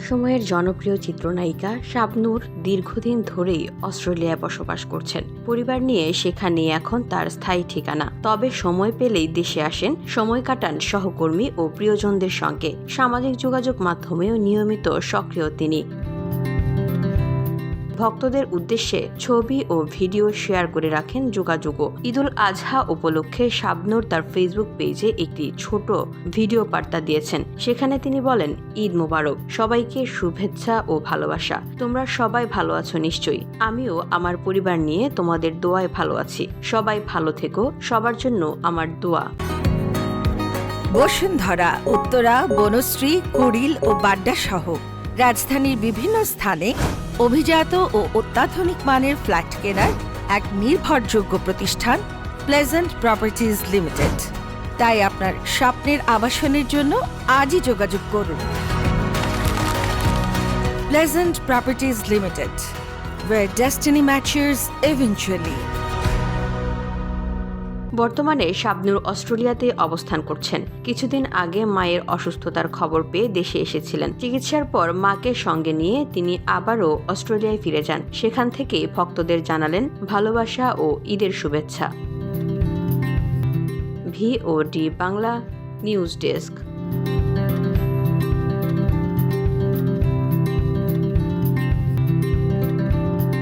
সময়ের জনপ্রিয় চিত্রনায়িকা শাবনূর দীর্ঘদিন ধরেই অস্ট্রেলিয়ায় বসবাস করছেন। পরিবার নিয়ে সেখানে এখন তার স্থায়ী ঠিকানা। তবে সময় পেলেই দেশে আসেন, সময় কাটান সহকর্মী ও প্রিয়জনদের সঙ্গে। সামাজিক যোগাযোগ মাধ্যমেও নিয়মিত সক্রিয় তিনি। ভক্তদের উদ্দেশ্যে ছবি ও ভিডিও শেয়ার করে রাখেন যোগাযোগও। ঈদুল আজহা উপলক্ষে শাবনূর তার ফেসবুক পেজে একটি ছোট ভিডিও বার্তা দিয়েছেন। সেখানে তিনি বলেন, ঈদ মোবারক, সবাইকে শুভেচ্ছা ও ভালোবাসা। তোমরা সবাই ভালো আছো নিশ্চয়ই। আমিও আমার পরিবার নিয়ে তোমাদের দোয়ায় ভালো আছি। সবাই ভালো থেকো, সবার জন্য আমার দোয়া। বসুন্ধরা, উত্তরা, বনশ্রী, কুড়িল ও বাড্ডা সহ রাজধানীর বিভিন্ন স্থানে অভিজাত ও অত্যাধুনিক মানের ফ্ল্যাট কেনার এক নির্ভরযোগ্য প্রতিষ্ঠান প্লেজেন্ট প্রপার্টিজ লিমিটেড। তাই আপনার স্বপ্নের আবাসনের জন্য আজই যোগাযোগ করুন। Pleasant properties limited, where destiny matches eventually. বর্তমানে শাবনূর অস্ট্রেলিয়াতে অবস্থান করছেন। কিছুদিন আগে মায়ের অসুস্থতার খবর পেয়ে দেশে এসেছিলেন। চিকিৎসার পর মাকে সঙ্গে নিয়ে তিনি আবারও অস্ট্রেলিয়ায় ফিরে যান। সেখান থেকেই ভক্তদের জানালেন ভালোবাসা ও ঈদের শুভেচ্ছা। VOD Bangla news desk.